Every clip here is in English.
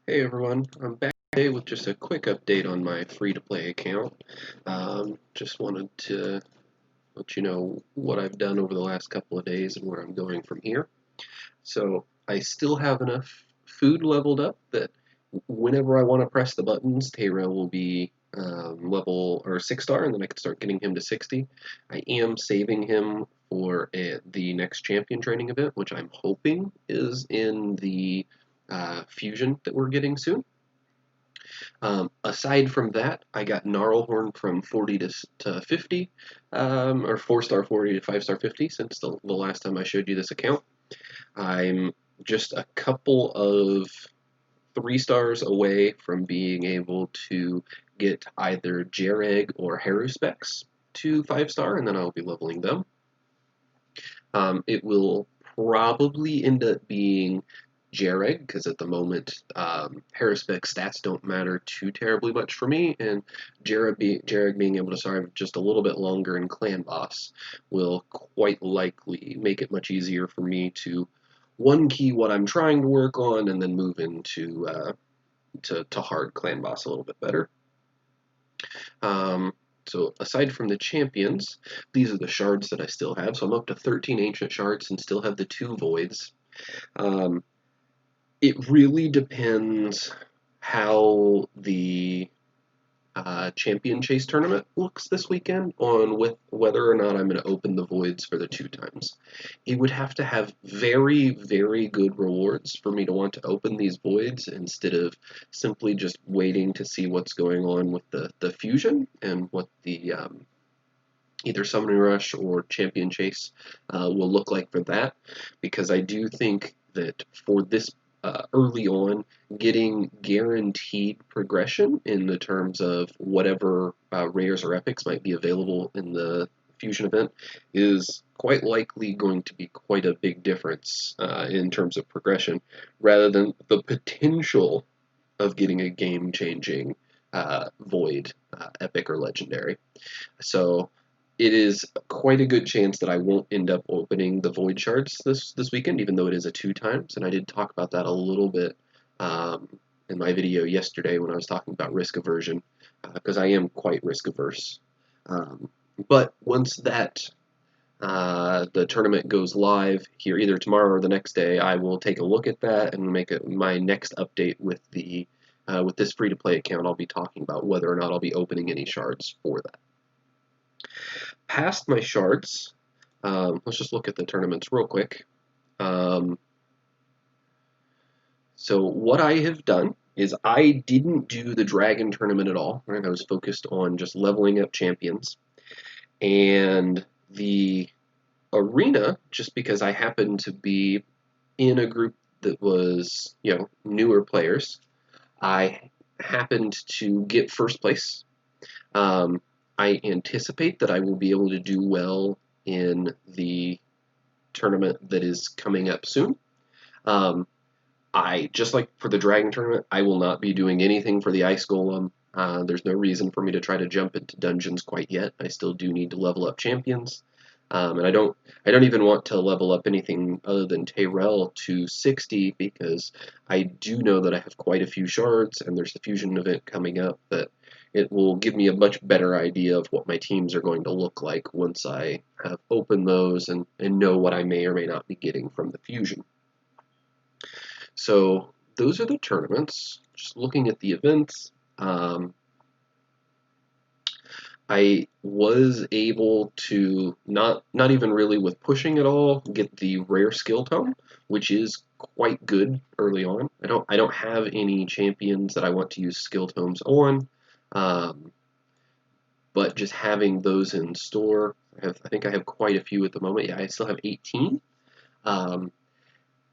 Hey everyone, I'm back today with just a quick update on my free-to-play account. Just wanted to let you know what I've done over the last couple of days and where I'm going from here. So I still have enough food leveled up that whenever I want to press the buttons, Tayrail will be level or 6-star, and then I can start getting him to 60. I am saving him for the next champion training event, which I'm hoping is in the fusion that we're getting soon. Aside from that, I got Gnarlhorn from 40 to 50, or 4-star 40 to 5-star 50 since the last time I showed you this account. I'm just a couple of 3-stars away from being able to get either Jereg or Haruspecs to 5-star, and then I'll be leveling them. It will probably end up being Jereg, because at the moment, Haruspeck stats don't matter too terribly much for me, and Jereg being able to survive just a little bit longer in Clan Boss will quite likely make it much easier for me to one key what I'm trying to work on, and then move into to hard Clan Boss a little bit better. So aside from the champions, these are the shards that I still have. So I'm up to 13 ancient shards and still have the 2 voids. It really depends how the champion chase tournament looks this weekend on whether or not I'm going to open the voids for the 2 times. It would have to have very, very good rewards for me to want to open these voids instead of simply just waiting to see what's going on with the fusion and what the either Summoning Rush or Champion Chase will look like for that, because I do think that for this early on, getting guaranteed progression in the terms of whatever rares or epics might be available in the fusion event is quite likely going to be quite a big difference in terms of progression, rather than the potential of getting a game-changing void, epic or legendary. So it is quite a good chance that I won't end up opening the void shards this weekend, even though it is a 2 times, and I did talk about that a little bit in my video yesterday when I was talking about risk aversion, because I am quite risk averse. But once that the tournament goes live here either tomorrow or the next day, I will take a look at that and make my next update with the with this free-to-play account. I'll be talking about whether or not I'll be opening any shards for that. Past my shards, let's just look at the tournaments real quick. So what I have done is I didn't do the Dragon tournament at all. Right? I was focused on just leveling up champions. And the arena, just because I happened to be in a group that was, newer players, I happened to get first place. I anticipate that I will be able to do well in the tournament that is coming up soon. I just like for the Dragon tournament, I will not be doing anything for the Ice Golem. There's no reason for me to try to jump into dungeons quite yet. I still do need to level up champions, and I don't even want to level up anything other than Tayrail to 60, because I do know that I have quite a few shards, and there's the fusion event coming up that it will give me a much better idea of what my teams are going to look like once I have opened those and know what I may or may not be getting from the fusion. So those are the tournaments. Just looking at the events, I was able to not even really with pushing at all get the rare skill tome, which is quite good early on. I don't have any champions that I want to use skill tomes on, but just having those in store, I think I have quite a few at the moment. Yeah, I still have 18.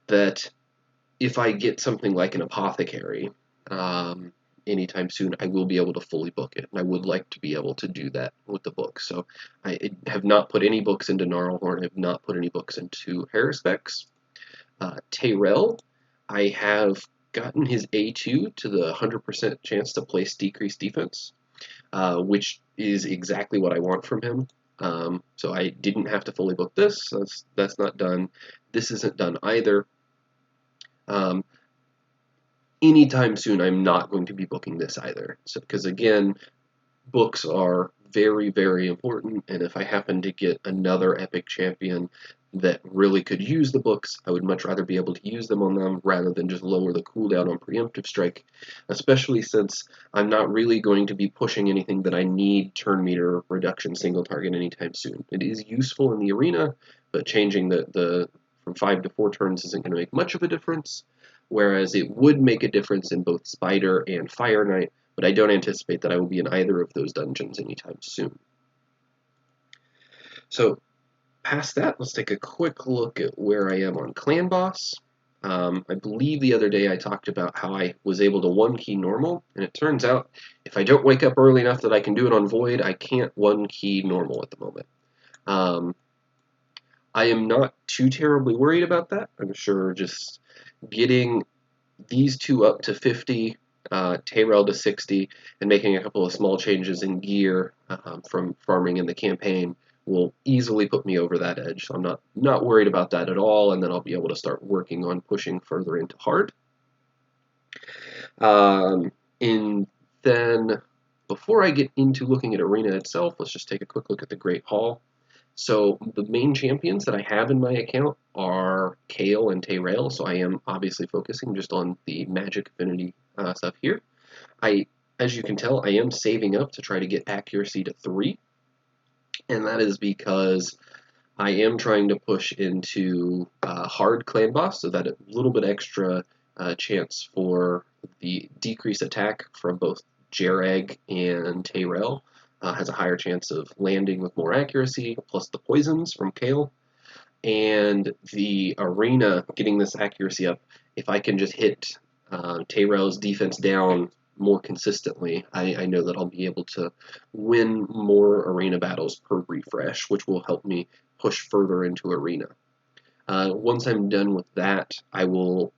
That if I get something like an apothecary anytime soon, I will be able to fully book it. And I would like to be able to do that with the book. So I have not put any books into Gnarlhorn. I have not put any books into Haruspecs. Tayrail, I have gotten his A2 to the 100% chance to place decreased defense, which is exactly what I want from him. So I didn't have to fully book this. That's not done. This isn't done either. anytime soon, I'm not going to be booking this either. So, because again, books are very, very important, and if I happen to get another epic champion that really could use the books, I would much rather be able to use them on them rather than just lower the cooldown on preemptive strike, especially since I'm not really going to be pushing anything that I need turn meter reduction single target anytime soon. It is useful in the arena, but changing the from 5 to 4 turns isn't going to make much of a difference, whereas it would make a difference in both Spider and Fire Knight, but I don't anticipate that I will be in either of those dungeons anytime soon. So past that, let's take a quick look at where I am on Clan Boss. I believe the other day I talked about how I was able to one-key normal, and it turns out if I don't wake up early enough that I can do it on Void, I can't one-key normal at the moment. I am not too terribly worried about that. I'm sure just getting these two up to 50, Tayrel to 60, and making a couple of small changes in gear from farming in the campaign will easily put me over that edge. So I'm not worried about that at all, and then I'll be able to start working on pushing further into hard. And then before I get into looking at Arena itself, let's just take a quick look at the Great Hall. So the main champions that I have in my account are Kale and Tayrel, so I am obviously focusing just on the magic affinity stuff here. As you can tell, I am saving up to try to get accuracy to 3, and that is because I am trying to push into hard clan boss, so that a little bit extra chance for the decreased attack from both Jareg and Tayrel has a higher chance of landing with more accuracy, plus the poisons from Kale. And the arena, getting this accuracy up, if I can just hit Tayrel's defense down more consistently, I know that I'll be able to win more arena battles per refresh, which will help me push further into arena. Once I'm done with that, I will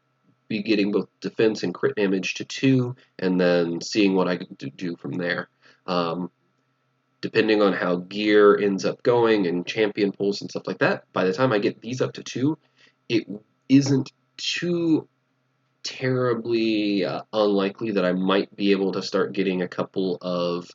be getting both defense and crit damage to 2, and then seeing what I can do from there. Depending on how gear ends up going and champion pulls and stuff like that, by the time I get these up to 2, it isn't too terribly unlikely that I might be able to start getting a couple of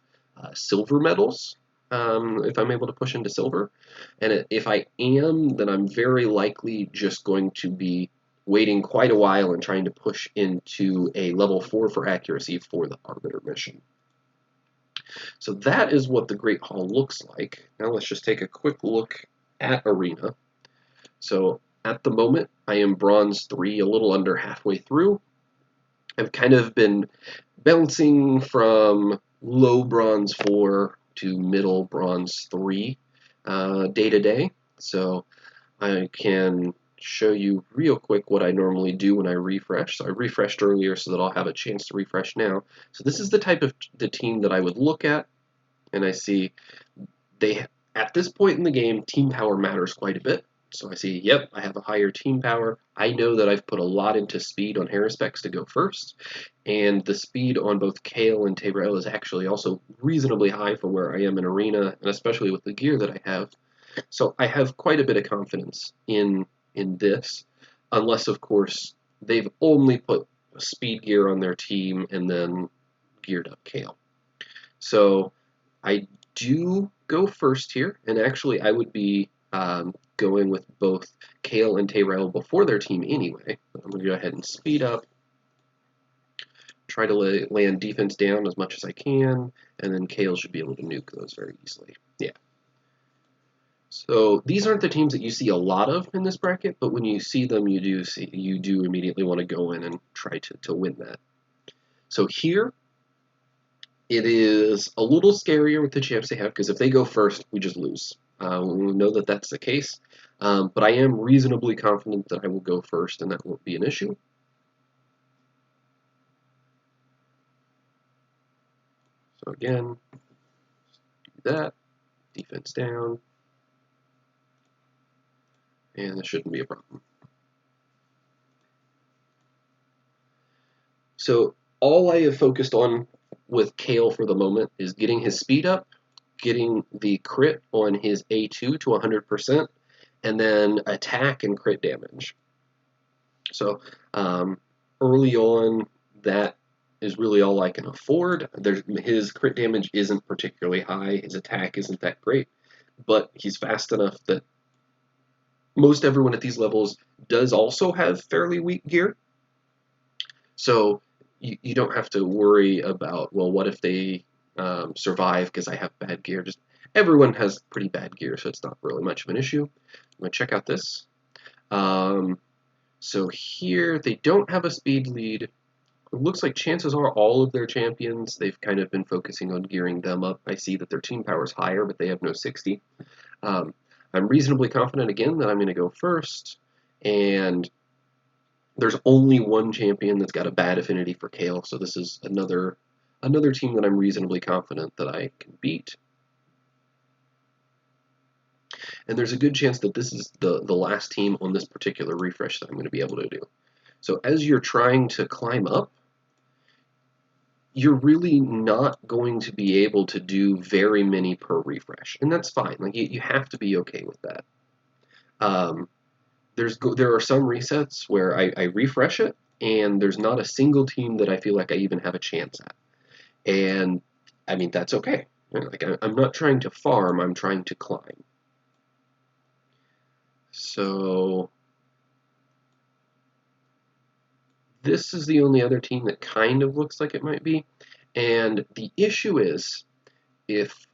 silver medals if I'm able to push into silver. And if I am, then I'm very likely just going to be waiting quite a while and trying to push into a level 4 for accuracy for the Arbiter mission. So that is what the Great Hall looks like. Now let's just take a quick look at Arena. So at the moment, I am Bronze 3, a little under halfway through. I've kind of been bouncing from low Bronze 4 to middle Bronze 3 day to day. So I can show you real quick what I normally do when I refresh. So I refreshed earlier so that I'll have a chance to refresh now. So this is the type of the team that I would look at, and I see at this point in the game, team power matters quite a bit. So I see, yep, I have a higher team power. I know that I've put a lot into speed on Harrispex to go first, and the speed on both Kale and Tayrel is actually also reasonably high for where I am in Arena, and especially with the gear that I have. So I have quite a bit of confidence in this, unless, of course, they've only put speed gear on their team and then geared up Kale. So I do go first here, and actually I would be going with both Kale and Tayrel before their team anyway. But I'm going to go ahead and speed up, try to land defense down as much as I can, and then Kale should be able to nuke those very easily. Yeah. So these aren't the teams that you see a lot of in this bracket, but when you see them, you do immediately want to go in and try to win that. So here, it is a little scarier with the champs they have, because if they go first, we just lose. We know that that's the case, but I am reasonably confident that I will go first, and that won't be an issue. So again, do that, defense down, and this shouldn't be a problem. So all I have focused on with Kale for the moment is getting his speed up, getting the crit on his A2 to 100%, and then attack and crit damage. So early on, that is really all I can afford. His crit damage isn't particularly high. His attack isn't that great, but he's fast enough that most everyone at these levels does also have fairly weak gear. So you don't have to worry about, well, what if they survive because I have bad gear. Just everyone has pretty bad gear, so it's not really much of an issue. I'm going to check out this. So here they don't have a speed lead. It looks like chances are all of their champions, they've kind of been focusing on gearing them up. I see that their team power is higher, but they have no 60. I'm reasonably confident again that I'm going to go first, and there's only one champion that's got a bad affinity for Kale, so this is another team that I'm reasonably confident that I can beat. And there's a good chance that this is the last team on this particular refresh that I'm going to be able to do. So as you're trying to climb up, you're really not going to be able to do very many per refresh, and that's fine. Like you have to be okay with that. There are some resets where I refresh it, and there's not a single team that I feel like I even have a chance at, and I mean that's okay. Like I'm not trying to farm; I'm trying to climb. So this is the only other team that kind of looks like it might be, and the issue is if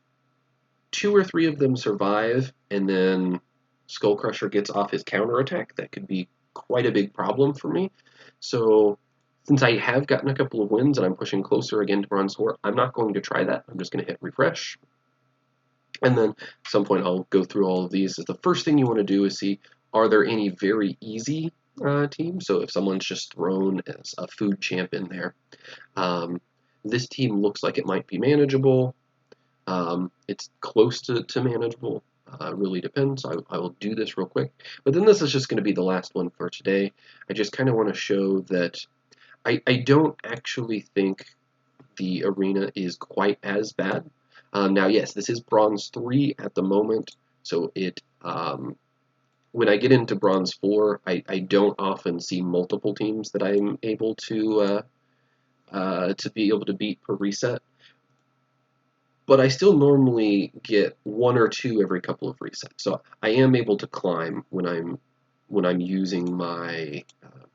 2 or 3 of them survive and then Skullcrusher gets off his counterattack, that could be quite a big problem for me. So since I have gotten a couple of wins and I'm pushing closer again to Bronze 4, I'm not going to try that. I'm just going to hit refresh. And then at some point I'll go through all of these. The first thing you want to do is see, are there any very easy teams? So if someone's just thrown as a food champ in there, this team looks like it might be manageable. It's close to manageable. Really depends. I will do this real quick. But then this is just going to be the last one for today. I just kind of want to show that I don't actually think the arena is quite as bad. Now, yes, this is Bronze 3 at the moment, so when I get into Bronze 4, I don't often see multiple teams that I'm able to be able to beat per reset. But I still normally get 1 or 2 every couple of resets, so I am able to climb when I'm using my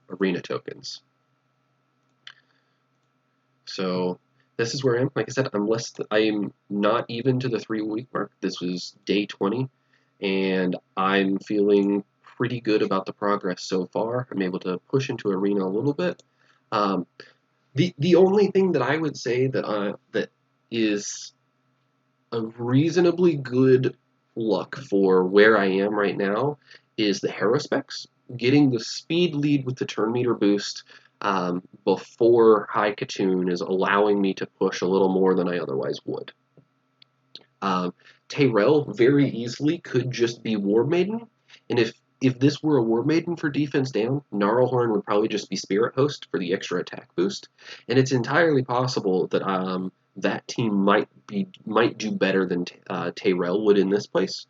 arena tokens. So this is where I am. Like I said, I'm not even to the 3-week mark. This was day 20, and I'm feeling pretty good about the progress so far. I'm able to push into arena a little bit. The only thing that I would say that is a reasonably good luck for where I am right now is the hero specs. Getting the speed lead with the turn meter boost before High Katoon is allowing me to push a little more than I otherwise would. Tyrell very easily could just be War Maiden, and if this were a War Maiden for defense down, Gnarlhorn would probably just be Spirit Host for the extra attack boost, and it's entirely possible that that team might do better than Tyrell would in this place,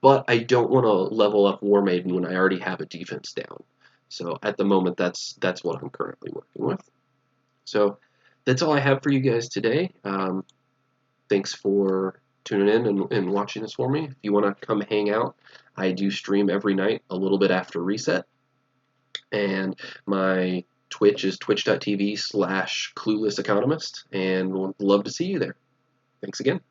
but I don't want to level up War Maiden when I already have a defense down. So at the moment, that's what I'm currently working with. So that's all I have for you guys today. Thanks for tuning in and watching this for me. If you want to come hang out, I do stream every night a little bit after reset. And my Twitch is twitch.tv/cluelesseconomist, and would love to see you there. Thanks again.